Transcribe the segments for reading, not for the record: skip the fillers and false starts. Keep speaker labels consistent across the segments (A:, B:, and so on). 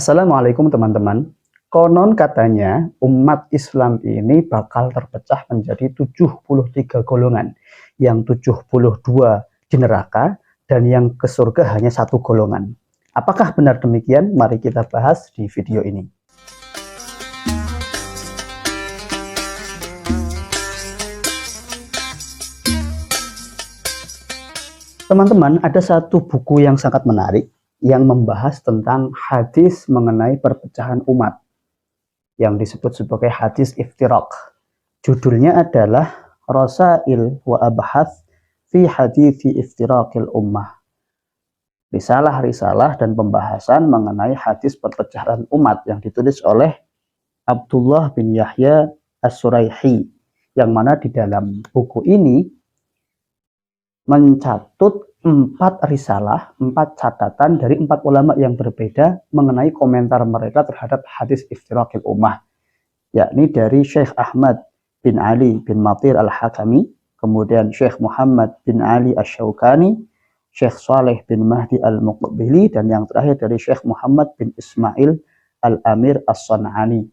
A: Assalamualaikum teman-teman. Konon katanya umat Islam ini bakal terpecah menjadi 73 golongan. Yang 72 di neraka dan yang ke surga hanya satu golongan. Apakah benar demikian? Mari kita bahas di video ini. Teman-teman, ada satu buku yang sangat menarik yang membahas tentang hadis mengenai perpecahan umat yang disebut sebagai hadis iftiraq. Judulnya adalah Rasail wa Abhath fi Hadithi Iftiraqil Ummah. Risalah-risalah dan pembahasan mengenai hadis perpecahan umat yang ditulis oleh Abdullah bin Yahya As-Suraihi, yang mana di dalam buku ini mencatut 4 risalah, 4 catatan dari 4 ulama yang berbeda mengenai komentar mereka terhadap hadis iftiraqil ummah, yakni dari Syekh Ahmad bin Ali bin Matir al-Hakami, kemudian Syekh Muhammad bin Ali Asy-Syaukani, Syekh Saleh bin Mahdi al-Muqbili, dan yang terakhir dari Syekh Muhammad bin Ismail al-Amir as-San'ani.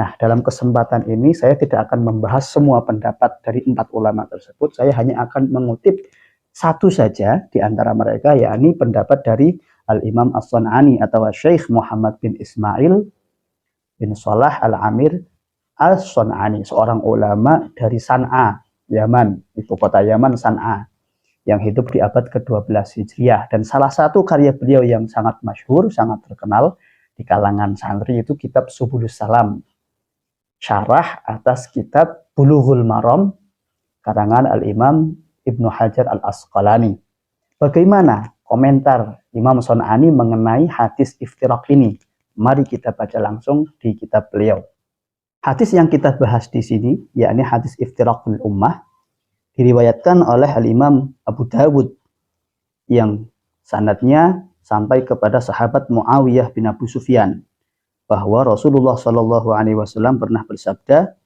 A: Nah, dalam kesempatan ini saya tidak akan membahas semua pendapat dari 4 ulama tersebut. Saya hanya akan mengutip satu saja di antara mereka, yakni pendapat dari Al-Imam As-San'ani atau Syekh Muhammad bin Ismail bin Salah Al-Amir As-San'ani, seorang ulama dari San'a, Yaman, ibu kota Yaman, San'a, yang hidup di abad ke-12 Hijriah. Dan salah satu karya beliau yang sangat masyhur, sangat terkenal di kalangan santri itu kitab Subulus Salam, syarah atas kitab Bulughul Maram karangan Al-Imam Ibnu Hajar Al-Asqalani. Bagaimana komentar Imam San'ani mengenai hadis iftiraq ini? Mari kita baca langsung di kitab beliau. Hadis yang kita bahas di sini, yakni hadis iftiraqul ummah, diriwayatkan oleh Al-Imam Abu Dawud yang sanadnya sampai kepada sahabat Muawiyah bin Abu Sufyan, bahwa Rasulullah Shallallahu Alaihi Wasallam pernah bersabda,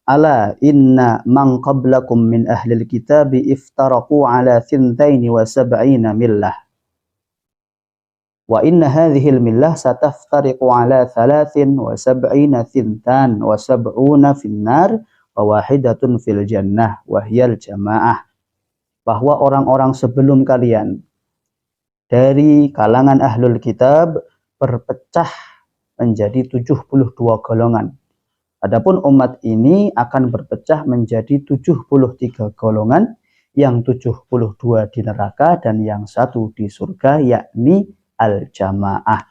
A: "Ala inna man qablakum min ahlil kitabi iftaraqu ala 72 millah. Wa inna hadhil millah sataftariqu ala 73 thintan wa 70 finnar wa wahidatun fil jannah wa hiyal jamaah." Bahwa orang-orang sebelum kalian dari kalangan ahlul kitab berpecah menjadi 72 golongan. Adapun umat ini akan berpecah menjadi 73 golongan, yang 72 di neraka dan yang 1 di surga, yakni al-jamaah.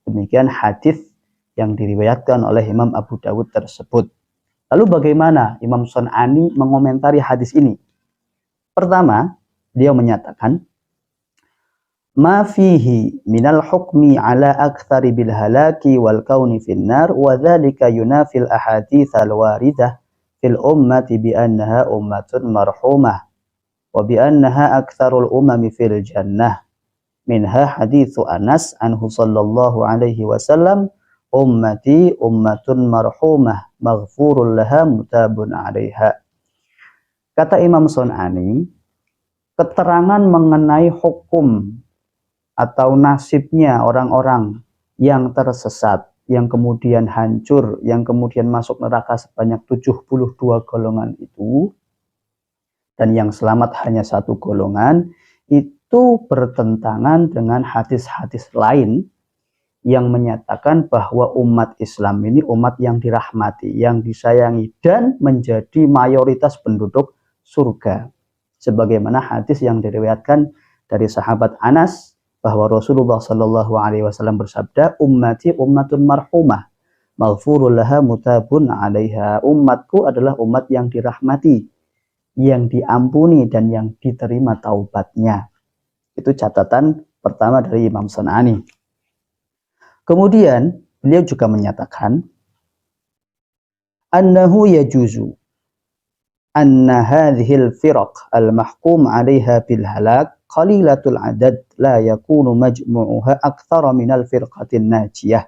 A: Demikian hadis yang diriwayatkan oleh Imam Abu Dawud tersebut. Lalu bagaimana Imam San'ani mengomentari hadis ini? Pertama, beliau menyatakan, ma fihi minal hukmi ala aktsari bil halaki wal kauni finnar wa dzalika yunafil ahadits al waridah fil ummati bi annaha ummatun marhumah wa bi annaha aktsarul umami fil jannah, minha haditsu Anas anhu sallallahu alaihi wasallam, ummati ummatun marhumah maghfurul laha mutabun 'alaiha. Kata Imam San'ani, keterangan mengenai hukum atau nasibnya orang-orang yang tersesat, yang kemudian hancur, yang kemudian masuk neraka sebanyak 72 golongan itu, dan yang selamat hanya 1 golongan, itu bertentangan dengan hadis-hadis lain yang menyatakan bahwa umat Islam ini umat yang dirahmati, yang disayangi, dan menjadi mayoritas penduduk surga. Sebagaimana hadis yang diriwayatkan dari sahabat Anas, bahwa Rasulullah Shallallahu Alaihi Wasallam bersabda, ummati ummatun marhumah maghfurul laha mutabun 'alaiha. Umatku adalah umat yang dirahmati, yang diampuni, dan yang diterima taubatnya. Itu catatan pertama dari Imam San'ani. Kemudian beliau juga menyatakan, annahu yajuzu anna hadhil firaq al-mahkum 'alaiha bil halak qalilatul adad la yakunu majmu'uha aktsara minal firqatin najiyah.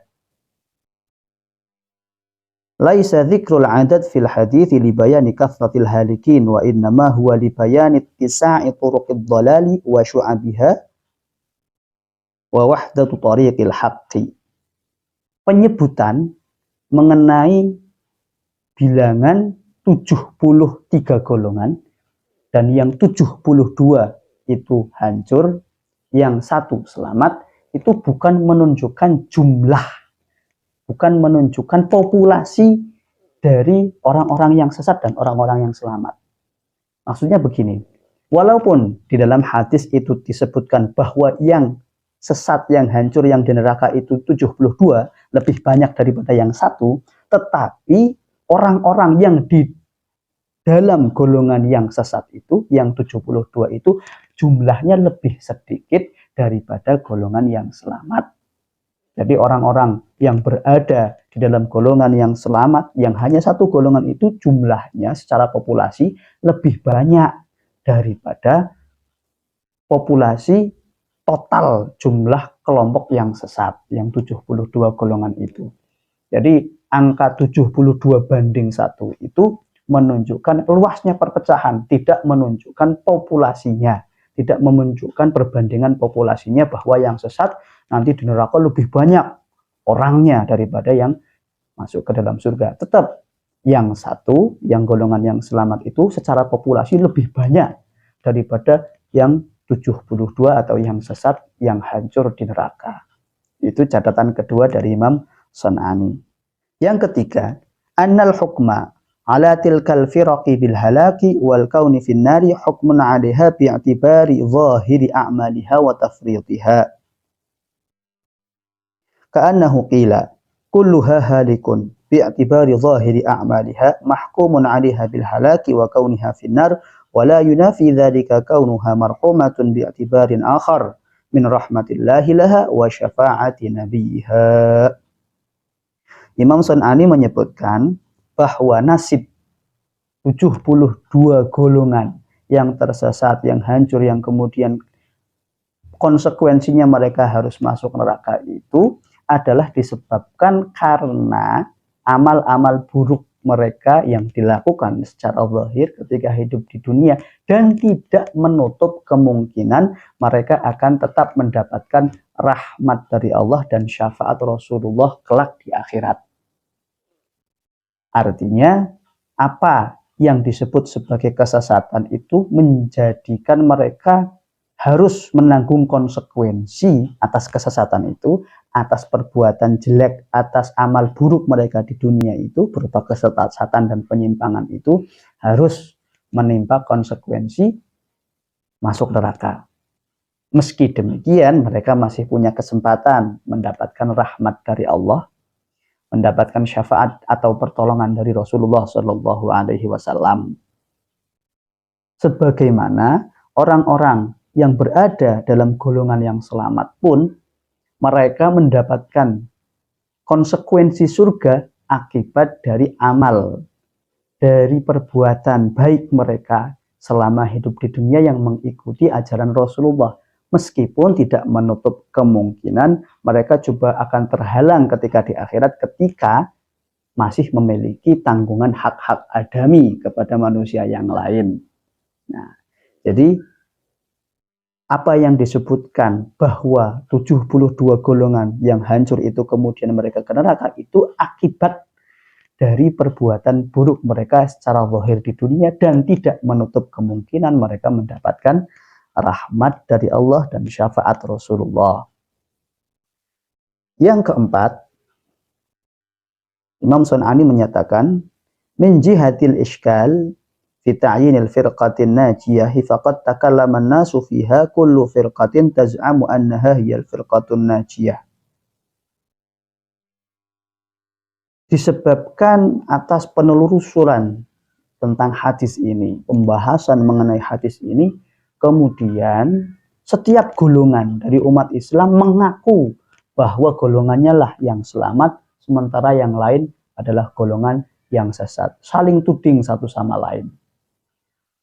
A: Laisa dzikrul adad fil hadits li bayani kathratil halikin wa innama huwa li bayani ittisa'i turuqid dhalali wa syu'abiha wa wahdatu tariqil haqqi. penyebutan mengenai bilangan 73 golongan, dan yang 72 itu hancur, yang satu selamat, itu bukan menunjukkan jumlah, bukan menunjukkan populasi dari orang-orang yang sesat dan orang-orang yang selamat. Maksudnya begini, walaupun di dalam hadis itu disebutkan bahwa yang sesat, yang hancur, yang di neraka itu 72, lebih banyak daripada yang satu, tetapi orang-orang yang di dalam golongan yang sesat itu, yang 72 itu, jumlahnya lebih sedikit daripada golongan yang selamat. Jadi orang-orang yang berada di dalam golongan yang selamat, yang hanya satu golongan itu, jumlahnya secara populasi lebih banyak daripada populasi total jumlah kelompok yang sesat, yang 72 golongan itu. Jadi angka 72 banding 1 itu menunjukkan luasnya perpecahan, tidak menunjukkan populasinya, tidak menunjukkan perbandingan populasinya bahwa yang sesat nanti di neraka lebih banyak orangnya daripada yang masuk ke dalam surga. Tetap yang satu, yang golongan yang selamat itu secara populasi lebih banyak daripada yang 72 atau yang sesat, yang hancur di neraka. Itu catatan kedua dari Imam San'ani. Yang ketiga, annal hukma ala tilkal firaqi bil halaki wal kauni fin nari hukmun 'alaiha bi'tibari zahiri a'maliha wa tafridiha. Ka'annahu qila kulluha halikun bi'tibari zahiri a'maliha mahkumun 'alaiha bil halaki wa kauniha fin nar wa la yunafi dzalika kaunuha marhumatun bi'tibarin akhar min rahmatillahi laha wa syafa'ati nabiyha. Imam San'ani menyebutkan bahwa nasib 72 golongan yang tersesat, yang hancur, yang kemudian konsekuensinya mereka harus masuk neraka itu adalah disebabkan karena amal-amal buruk mereka yang dilakukan secara zahir ketika hidup di dunia, dan tidak menutup kemungkinan mereka akan tetap mendapatkan rahmat dari Allah dan syafaat Rasulullah kelak di akhirat. Artinya, apa yang disebut sebagai kesesatan itu menjadikan mereka harus menanggung konsekuensi atas kesesatan itu, atas perbuatan jelek, atas amal buruk mereka di dunia itu, berupa kesesatan dan penyimpangan itu, harus menimpa konsekuensi masuk neraka. Meski demikian, mereka masih punya kesempatan mendapatkan rahmat dari Allah, mendapatkan syafaat atau pertolongan dari Rasulullah Shallallahu Alaihi Wasallam. Sebagaimana orang-orang yang berada dalam golongan yang selamat pun, mereka mendapatkan konsekuensi surga akibat dari amal, dari perbuatan baik mereka selama hidup di dunia yang mengikuti ajaran Rasulullah. Meskipun tidak menutup kemungkinan mereka juga akan terhalang ketika di akhirat, ketika masih memiliki tanggungan hak-hak adami kepada manusia yang lain. Nah, jadi apa yang disebutkan bahwa 72 golongan yang hancur itu kemudian mereka ke neraka, itu akibat dari perbuatan buruk mereka secara zahir di dunia, dan tidak menutup kemungkinan mereka mendapatkan rahmat dari Allah dan syafaat Rasulullah. Yang keempat, Imam San'ani menyatakan, min jihatil iskal fi ta'yinil firqatin najiyah faqad takallama an-nasu fiha kullu firqatin taz'amu annaha hiyal firqatun najiyah. Disebabkan atas penelusuran tentang hadis ini, pembahasan mengenai hadis ini, kemudian setiap golongan dari umat Islam mengaku bahwa golongannya lah yang selamat, sementara yang lain adalah golongan yang sesat. Saling tuding satu sama lain.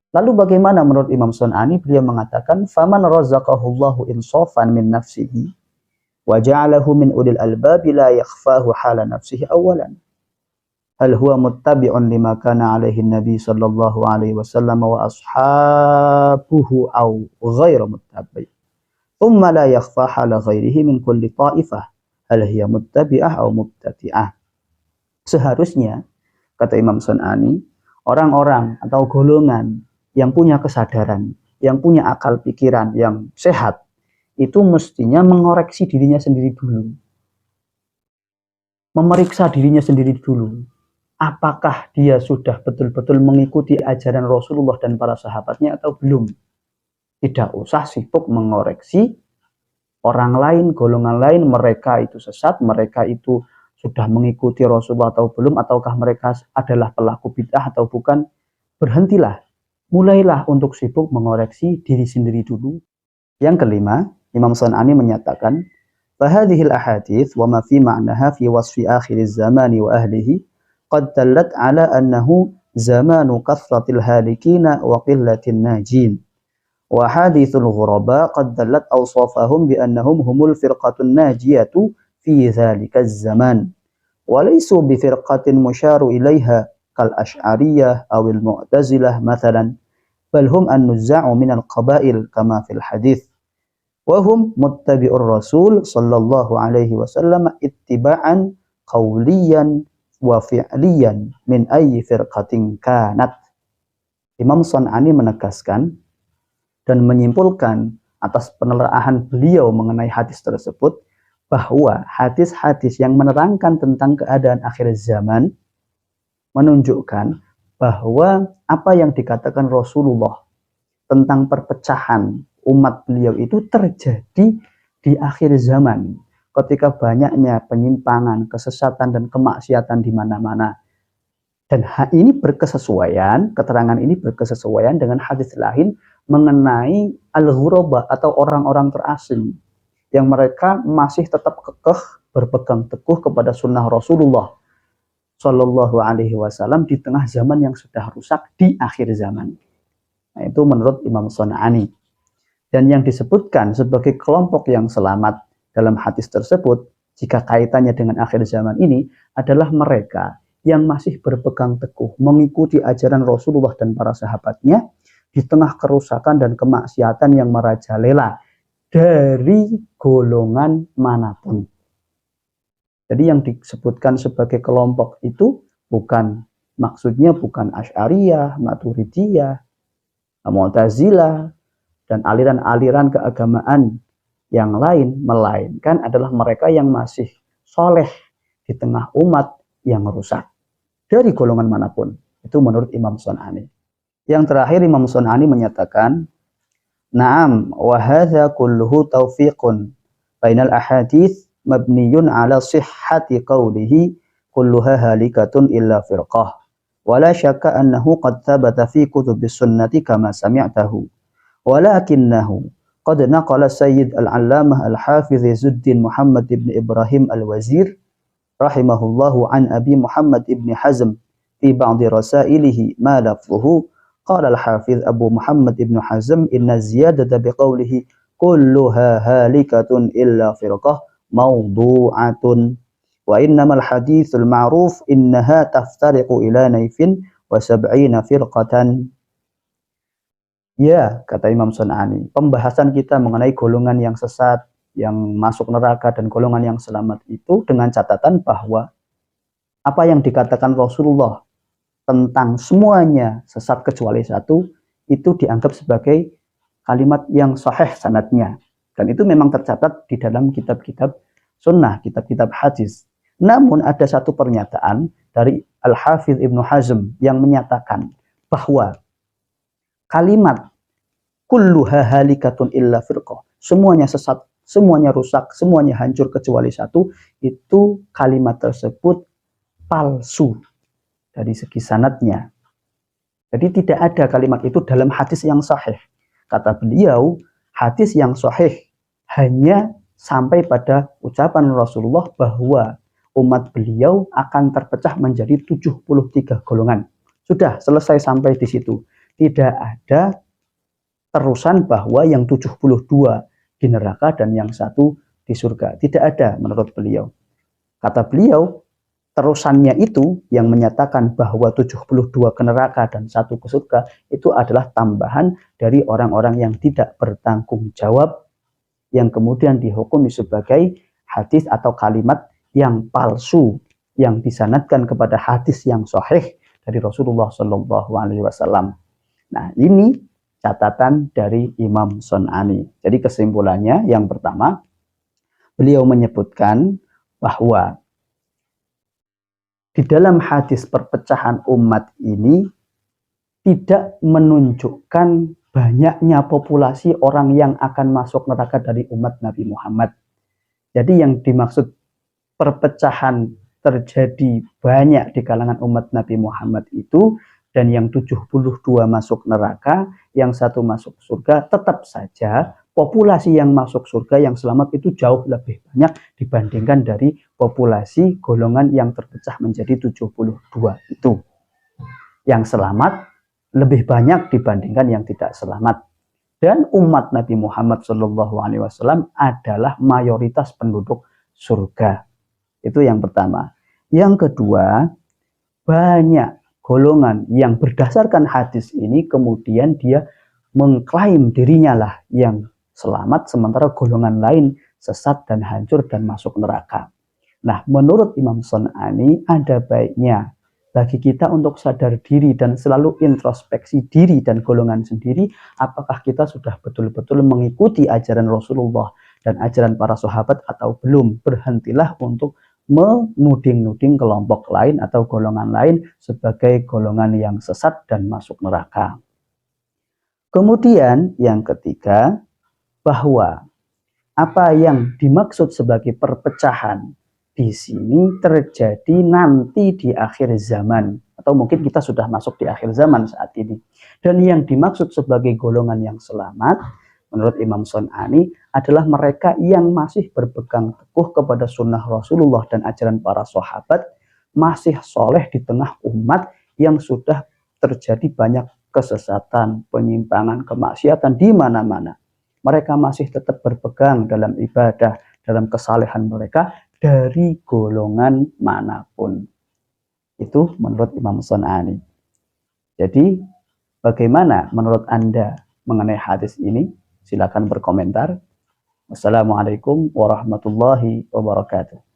A: Lalu bagaimana menurut Imam San'ani? Beliau mengatakan, faman razaqahullahu insafan min nafsihi wa ja'alahu min ulil albabi la yakhfahu hala nafsihi awalan. Hal huwa muttabi'un lima kana alaihi nabi sallallahu alaihi wasallam wa ashabuhu aw ghairu muttabi'. Thumma la yakhfa hala ghairihi min kulli ta'ifah. hal hiya muttabi'ah atau mubtadi'ah. Seharusnya, kata Imam Sun'ani, orang-orang atau golongan yang punya kesadaran, yang punya akal pikiran yang sehat, itu mestinya mengoreksi dirinya sendiri dulu. Memeriksa dirinya sendiri dulu. Apakah dia sudah betul-betul mengikuti ajaran Rasulullah dan para sahabatnya atau belum? Tidak usah sibuk mengoreksi orang lain, golongan lain, mereka itu sesat, mereka itu sudah mengikuti Rasulullah atau belum, ataukah mereka adalah pelaku bid'ah atau bukan. Berhentilah, mulailah untuk sibuk mengoreksi diri sendiri dulu. Yang kelima, Imam Sun'ani menyatakan, فَهَذِهِ الْأَحَادِيث وَمَا فِي مَعْنَهَا فِي وَصْفِ آخِرِ الزَّمَانِ وَأَهْلِهِ قَدْ دَلَّتْ عَلَى أَنَّهُ زَمَانُ كَثْرَةِ الْهَالِكِينَ وَقِلَّةِ النَّاجِينَ وَحَدِيثُ الْغُرَبَاءِ قَدْ دَلَّتْ أَوْصَافَهُمْ بِأَنَّهُمْ هُمُ الْفِرْقَةُ النَّاجِيَةُ فِي ذَلِكَ الزَّمَانِ وَلَيْسُوا بِفِرْقَةٍ مُشَارُ إِلَيْهَا كالأشعرية أو المعتزلة مثلا بل هم النزاع من القبائل كما في الحديث وهم متبع الرسول صلى الله عليه وسلم اتباعا قوليا وفعليا من أي فرقة كانت. Imam Sun'ani menegaskan dan menyimpulkan atas penelaahan beliau mengenai hadis tersebut bahwa hadis-hadis yang menerangkan tentang keadaan akhir zaman menunjukkan bahwa apa yang dikatakan Rasulullah tentang perpecahan umat beliau itu terjadi di akhir zaman, ketika banyaknya penyimpangan, kesesatan dan kemaksiatan di mana-mana. Dan ini berkesesuaian, keterangan ini berkesesuaian dengan hadis lain mengenai al-ghuraba atau orang-orang terasing yang mereka masih tetap kekeh berpegang teguh kepada sunnah Rasulullah Shallallahu Alaihi Wasallam di tengah zaman yang sudah rusak di akhir zaman. Nah, itu menurut Imam Sun'ani. Dan yang disebutkan sebagai kelompok yang selamat dalam hadis tersebut, jika kaitannya dengan akhir zaman ini, adalah mereka yang masih berpegang teguh mengikuti ajaran Rasulullah dan para sahabatnya di tengah kerusakan dan kemaksiatan yang merajalela dari golongan manapun. Jadi yang disebutkan sebagai kelompok itu maksudnya bukan Asy'ariyah, Maturidiyah, Mu'tazilah, dan aliran-aliran keagamaan yang lain, melainkan adalah mereka yang masih soleh di tengah umat yang rusak dari golongan manapun. Itu menurut Imam Sun'ani. Yang terakhir Imam Sun'ani menyatakan, Naam, wa hadza kulluhu taufiqun bainal ahadits mabniyun ala sihhati qawlihi kulluha halikatun illa firqah wala syakka annahu qad thabata fi kutubis sunnati kama sami'tahu walakinnahu qad naqala sayyid al-allamah al-hafiz Izzuddin Muhammad ibn Ibrahim al-Wazir rahimahullahu an Abi Muhammad ibn Hazm fi ba'di rasailihi ma lafzuhu qala al-hafiz Abu Muhammad ibn Hazm inna ziyadata biqawlihi kulluha halikatun illa firqah mawdu'atun wa innamal hadithul ma'ruf innaha taftariqu ila naifin wa sab'ina firqatan. Ya, kata Imam Sun'ani, pembahasan kita mengenai golongan yang sesat, yang masuk neraka dan golongan yang selamat itu dengan catatan bahwa apa yang dikatakan Rasulullah tentang semuanya sesat kecuali satu itu dianggap sebagai kalimat yang sahih sanadnya. Dan itu memang tercatat di dalam kitab-kitab sunnah, kitab-kitab hadis. Namun ada satu pernyataan dari Al-Hafidh Ibnu Hazm yang menyatakan bahwa kalimat kulluha halikatun illa firqah, semuanya sesat, semuanya rusak, semuanya hancur kecuali satu, itu kalimat tersebut palsu dari segi sanadnya. Jadi tidak ada kalimat itu dalam hadis yang sahih. Kata beliau, hadis yang sahih hanya sampai pada ucapan Rasulullah bahwa umat beliau akan terpecah menjadi 73 golongan. Sudah selesai sampai di situ. Tidak ada terusan bahwa yang 72 di neraka dan yang satu di surga. Tidak ada menurut beliau. Kata beliau, terusannya itu yang menyatakan bahwa 72 ke neraka dan satu ke surga itu adalah tambahan dari orang-orang yang tidak bertanggung jawab yang kemudian dihukumi sebagai hadis atau kalimat yang palsu yang disanadkan kepada hadis yang sahih dari Rasulullah Shallallahu Alaihi Wasallam. Nah, ini catatan dari Imam Sun'ani. Jadi kesimpulannya yang pertama, beliau menyebutkan bahwa di dalam hadis perpecahan umat ini tidak menunjukkan banyaknya populasi orang yang akan masuk neraka dari umat Nabi Muhammad. Jadi yang dimaksud perpecahan terjadi banyak di kalangan umat Nabi Muhammad itu, dan yang 72 masuk neraka, yang satu masuk surga, tetap saja populasi yang masuk surga yang selamat itu jauh lebih banyak dibandingkan dari populasi golongan yang terpecah menjadi 72 itu. Yang selamat lebih banyak dibandingkan yang tidak selamat. Dan umat Nabi Muhammad SAW adalah mayoritas penduduk surga. Itu yang pertama. Yang kedua, banyak golongan yang berdasarkan hadis ini kemudian dia mengklaim dirinya lah yang selamat, sementara golongan lain sesat dan hancur dan masuk neraka. Nah, menurut Imam Sun'ani ada baiknya bagi kita untuk sadar diri dan selalu introspeksi diri dan golongan sendiri, apakah kita sudah betul-betul mengikuti ajaran Rasulullah dan ajaran para sahabat atau belum. Berhentilah untuk menuding-nuding kelompok lain atau golongan lain sebagai golongan yang sesat dan masuk neraka. Kemudian yang ketiga, bahwa apa yang dimaksud sebagai perpecahan di sini terjadi nanti di akhir zaman, atau mungkin kita sudah masuk di akhir zaman saat ini. Dan yang dimaksud sebagai golongan yang selamat menurut Imam Sun'ani adalah mereka yang masih berpegang teguh kepada sunnah Rasulullah dan ajaran para sahabat, masih soleh di tengah umat yang sudah terjadi banyak kesesatan, penyimpangan, kemaksiatan di mana-mana. Mereka masih tetap berpegang dalam ibadah, dalam kesalehan mereka dari golongan manapun. Itu menurut Imam Sun'ani. Jadi bagaimana menurut Anda mengenai hadis ini? Silakan berkomentar. Wassalamualaikum warahmatullahi wabarakatuh.